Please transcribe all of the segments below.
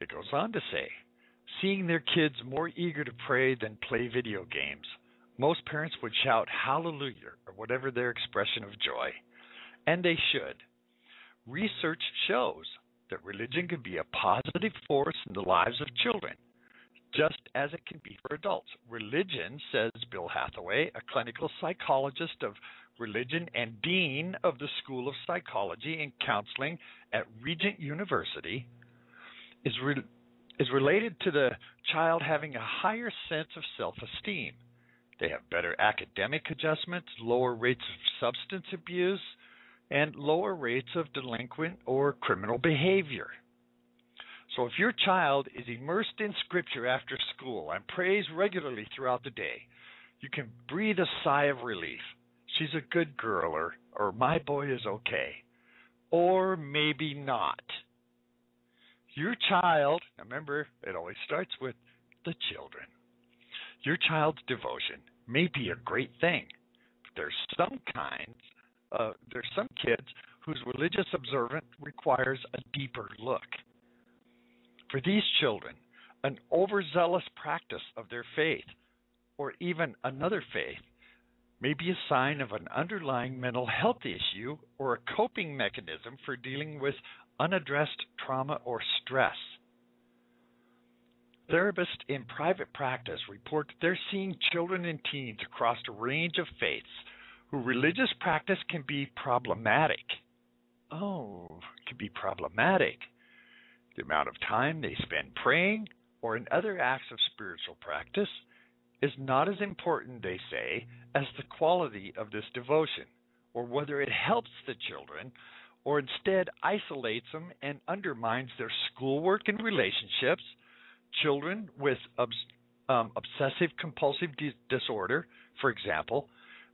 It goes on to say, seeing their kids more eager to pray than play video games, most parents would shout hallelujah or whatever their expression of joy. And they should. Research shows that religion can be a positive force in the lives of children, just as it can be for adults. Religion, says Bill Hathaway, a clinical psychologist of religion and dean of the School of Psychology and Counseling at Regent University, is related to the child having a higher sense of self-esteem. They have better academic adjustments, lower rates of substance abuse, and lower rates of delinquent or criminal behavior. So if your child is immersed in Scripture after school and prays regularly throughout the day, you can breathe a sigh of relief. She's a good girl, or my boy is okay. Or maybe not. Your child, remember, it always starts with the children. Your child's devotion may be a great thing, but there's some kids whose religious observance requires a deeper look. For these children, an overzealous practice of their faith, or even another faith, may be a sign of an underlying mental health issue or a coping mechanism for dealing with unaddressed trauma or stress. Therapists in private practice report that they're seeing children and teens across a range of faiths whose religious practice can be problematic. Can be problematic. The amount of time they spend praying or in other acts of spiritual practice is not as important, they say, as the quality of this devotion, or whether it helps the children or instead isolates them and undermines their schoolwork and relationships. Children with obsessive-compulsive disorder, for example,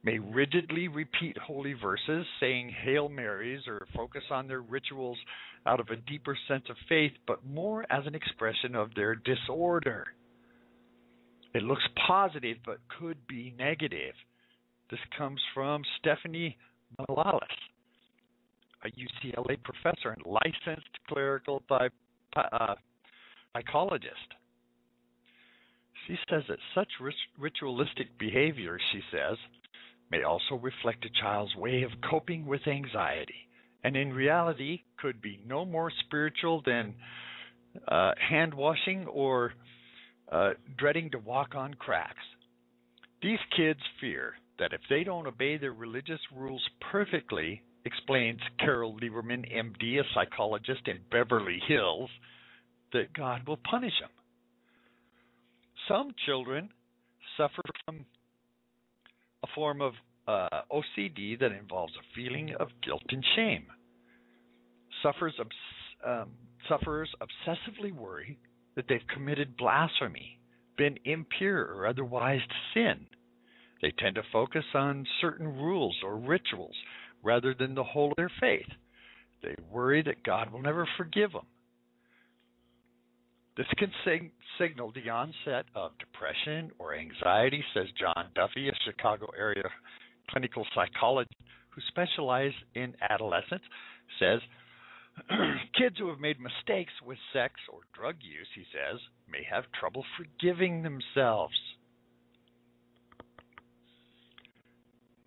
may rigidly repeat holy verses, saying Hail Marys, or focus on their rituals out of a deeper sense of faith, but more as an expression of their disorder. It looks positive, but could be negative. This comes from Stephanie Malalis, a UCLA professor and licensed clerical psychologist. She says that such ritualistic behavior, she says, may also reflect a child's way of coping with anxiety, and in reality could be no more spiritual than hand washing or dreading to walk on cracks. These kids fear that if they don't obey their religious rules perfectly, explains Carol Lieberman, MD, a psychologist in Beverly Hills, that God will punish them. Some children suffer from a form of OCD that involves a feeling of guilt and shame. Sufferers obsessively worry that they've committed blasphemy, been impure, or otherwise sin. They tend to focus on certain rules or rituals rather than the whole of their faith. They worry that God will never forgive them. This can signal the onset of depression or anxiety, says John Duffy, a Chicago area clinical psychologist who specializes in adolescence, says kids who have made mistakes with sex or drug use, he says, may have trouble forgiving themselves.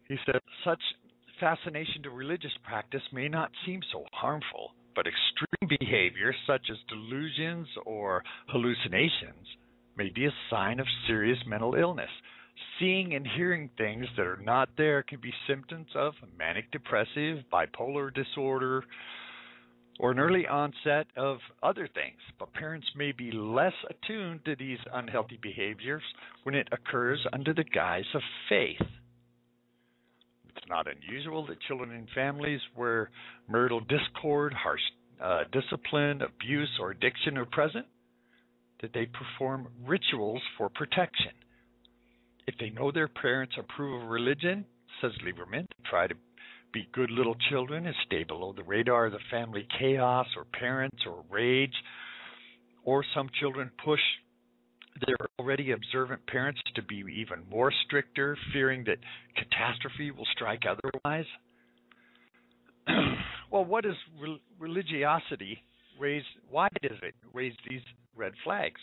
He said such fascination to religious practice may not seem so harmful, but extreme behavior such as delusions or hallucinations may be a sign of serious mental illness. Seeing and hearing things that are not there can be symptoms of manic depressive, bipolar disorder, or an early onset of other things, but parents may be less attuned to these unhealthy behaviors when it occurs under the guise of faith. It's not unusual that children in families where marital discord, harsh discipline, abuse, or addiction are present, that they perform rituals for protection. If they know their parents approve of religion, says Lieberman, try to be good little children and stay below the radar of the family chaos or parents or rage, or some children push their already observant parents to be even more stricter, fearing that catastrophe will strike otherwise. Well, what is religiosity raise these red flags?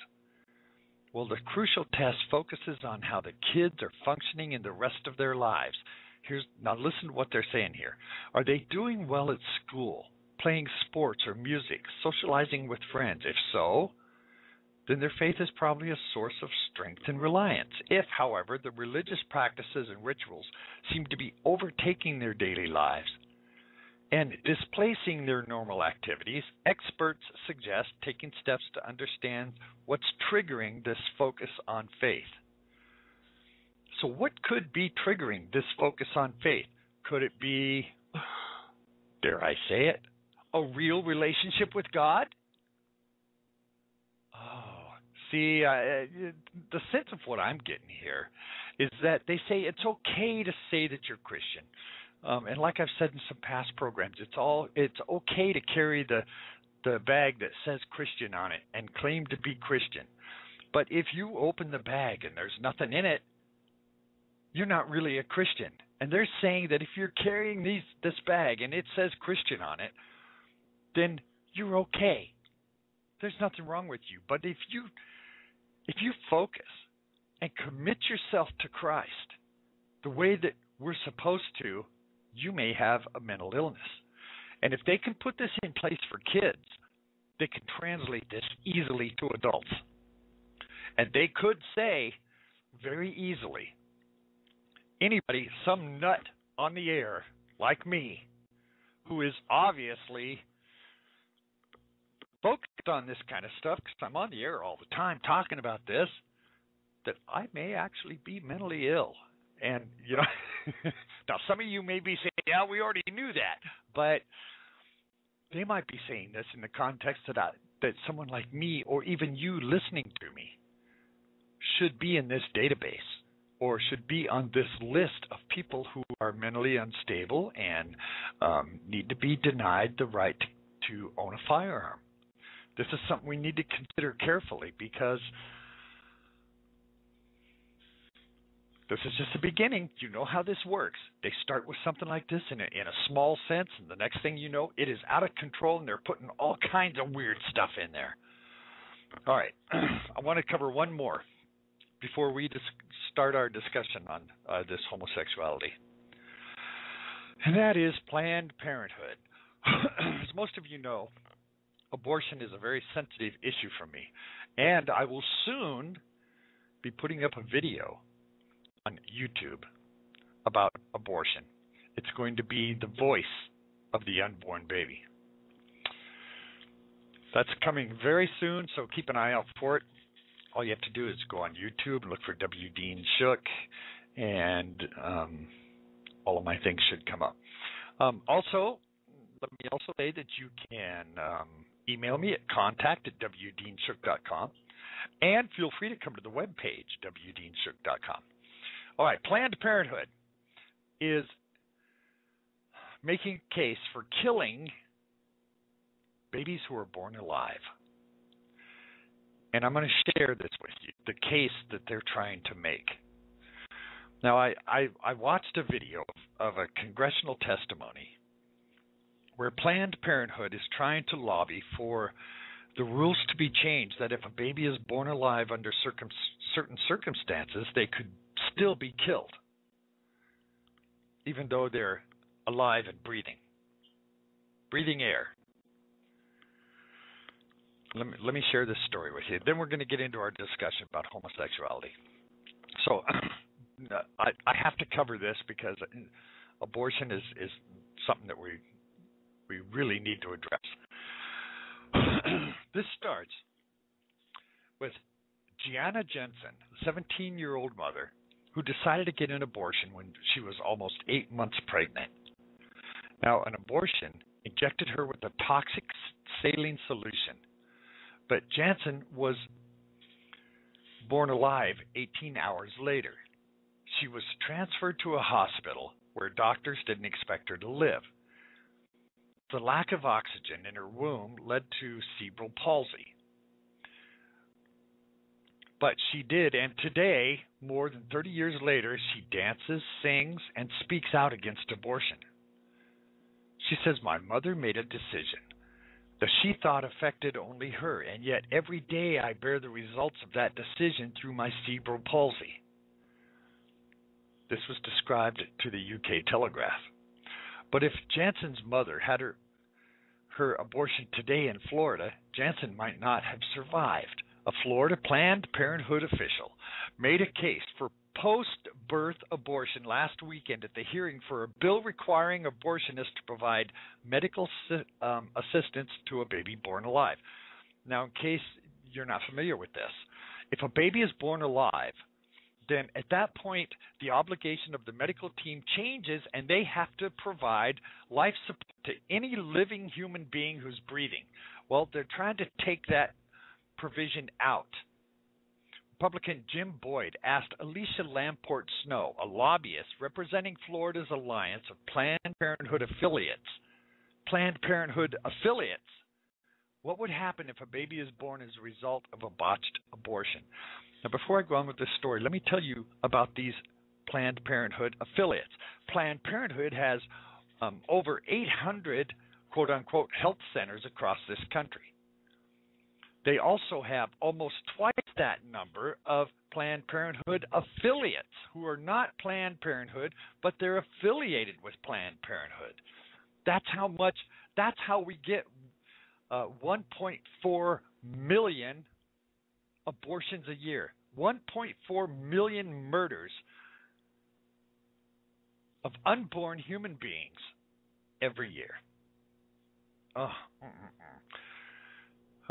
Well, the crucial test focuses on how the kids are functioning in the rest of their lives. Now listen to what they're saying here. Are they doing well at school, playing sports or music, socializing with friends? If so, then their faith is probably a source of strength and reliance. If, however, the religious practices and rituals seem to be overtaking their daily lives and displacing their normal activities, experts suggest taking steps to understand what's triggering this focus on faith. So what could be triggering this focus on faith? Could it be, dare I say it, a real relationship with God? Oh, see, the sense of what I'm getting here is that they say it's okay to say that you're Christian. And like I've said in some past programs, it's okay to carry the bag that says Christian on it and claim to be Christian. But if you open the bag and there's nothing in it, you're not really a Christian. And they're saying that if you're carrying this bag and it says Christian on it, then you're okay. There's nothing wrong with you. But if you focus and commit yourself to Christ the way that we're supposed to, you may have a mental illness. And if they can put this in place for kids, they can translate this easily to adults. And they could say very easily, anybody, some nut on the air like me, who is obviously focused on this kind of stuff, because I'm on the air all the time talking about this, that I may actually be mentally ill. And, now some of you may be saying, yeah, we already knew that. But they might be saying this in the context that someone like me or even you listening to me should be in this database or should be on this list of people who are mentally unstable and need to be denied the right to own a firearm. This is something we need to consider carefully, because this is just the beginning. You know how this works. They start with something like this in a small sense, and the next thing you know, it is out of control, and they're putting all kinds of weird stuff in there. All right. I want to cover one more before we start our discussion on this homosexuality, and that is Planned Parenthood. As most of you know, abortion is a very sensitive issue for me, and I will soon be putting up a video on YouTube about abortion. It's going to be the voice of the unborn baby. That's coming very soon, so keep an eye out for it. All you have to do is go on YouTube and look for W. Dean Shook, and all of my things should come up. Also, let me also say that you can email me at contact@wdeanshook.com, and feel free to come to the webpage, wdeanshook.com. All right, Planned Parenthood is making a case for killing babies who are born alive. And I'm going to share this with you, the case that they're trying to make. Now, I watched a video of a congressional testimony where Planned Parenthood is trying to lobby for the rules to be changed, that if a baby is born alive under certain circumstances, they could still be killed, even though they're alive and breathing air. Let me share this story with you. Then we're going to get into our discussion about homosexuality. So I have to cover this because abortion is something that we really need to address. This starts with Gianna Jensen, a 17-year-old mother who decided to get an abortion when she was almost 8 months pregnant. Now, an abortion injected her with a toxic saline solution, but Jensen was born alive 18 hours later. She was transferred to a hospital where doctors didn't expect her to live. The lack of oxygen in her womb led to cerebral palsy. But she did, and today, more than 30 years later, she dances, sings, and speaks out against abortion. She says, "My mother made a decision. that she thought affected only her, and yet every day I bear the results of that decision through my cerebral palsy. This was described to the UK Telegraph. But if Jansen's mother had her abortion today in Florida, Jansen might not have survived. A Florida Planned Parenthood official made a case for post-birth abortion last weekend at the hearing for a bill requiring abortionists to provide medical assistance to a baby born alive. Now, in case you're not familiar with this, if a baby is born alive, then at that point, the obligation of the medical team changes and they have to provide life support to any living human being who's breathing. Well, they're trying to take that provision out. Republican Jim Boyd asked Alicia Lamport Snow, a lobbyist representing Florida's alliance of Planned Parenthood affiliates, what would happen if a baby is born as a result of a botched abortion. Now, before I go on with this story, let me tell you about these Planned Parenthood affiliates. Planned Parenthood has over 800 quote-unquote health centers across this country. They also have almost twice that number of Planned Parenthood affiliates who are not Planned Parenthood, but they're affiliated with Planned Parenthood. That's how we get 1.4 million abortions a year, 1.4 million murders of unborn human beings every year. All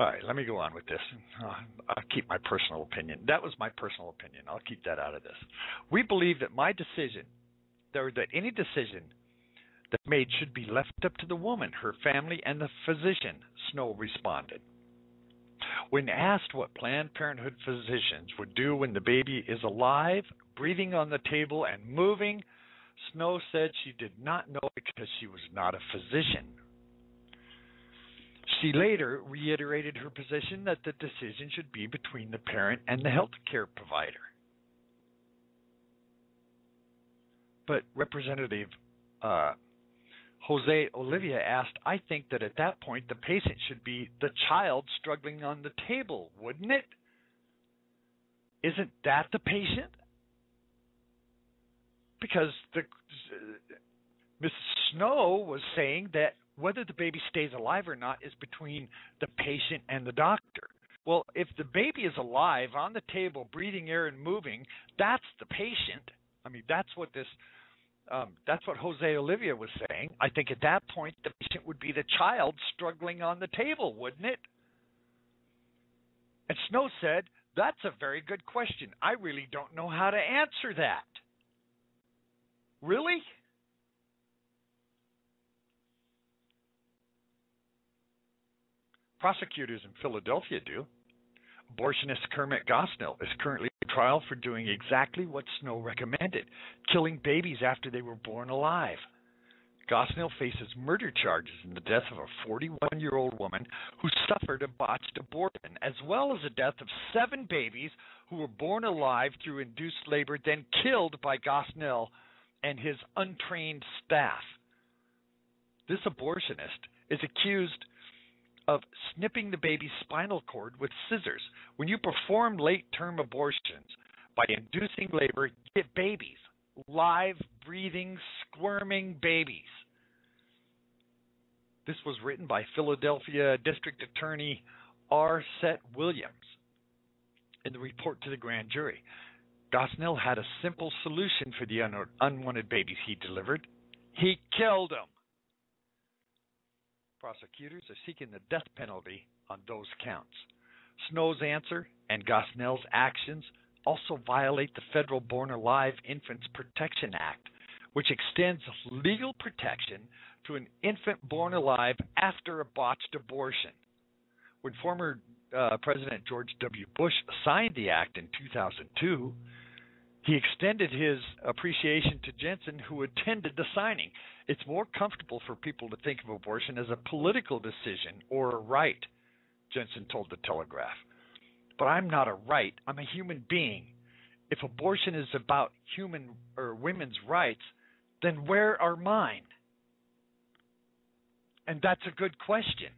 right, let me go on with this. I'll keep my personal opinion. That was my personal opinion. I'll keep that out of this. We believe that my decision, or that any decision that's made should be left up to the woman, her family, and the physician, Snow responded. When asked what Planned Parenthood physicians would do when the baby is alive, breathing on the table, and moving, Snow said she did not know because she was not a physician. She later reiterated her position that the decision should be between the parent and the health care provider. But Representative Jose Olivia asked, I think that at that point the patient should be the child struggling on the table, wouldn't it? Isn't that the patient? Because Mrs. Snow was saying that whether the baby stays alive or not is between the patient and the doctor. Well, if the baby is alive, on the table, breathing air and moving, that's the patient. I mean, that's what Jose Olivia was saying. I think at that point, the patient would be the child struggling on the table, wouldn't it? And Snow said, that's a very good question. I really don't know how to answer that. Really? Prosecutors in Philadelphia do. Abortionist Kermit Gosnell is currently on trial for doing exactly what Snow recommended, killing babies after they were born alive. Gosnell faces murder charges in the death of a 41-year-old woman who suffered a botched abortion, as well as the death of 7 babies who were born alive through induced labor, then killed by Gosnell and his untrained staff. This abortionist is accused of snipping the baby's spinal cord with scissors. When you perform late-term abortions by inducing labor, you get babies, live, breathing, squirming babies. This was written by Philadelphia District Attorney R. Seth Williams in the report to the grand jury. Gosnell had a simple solution for the unwanted babies he delivered. He killed them. Prosecutors are seeking the death penalty on those counts. Snow's answer and Gosnell's actions also violate the Federal Born Alive Infants Protection Act, which extends legal protection to an infant born alive after a botched abortion. When former President George W. Bush signed the act in 2002, he extended his appreciation to Jensen, who attended the signing. It's more comfortable for people to think of abortion as a political decision or a right, Jensen told the Telegraph. But I'm not a right. I'm a human being. If abortion is about human or women's rights, then where are mine? And that's a good question.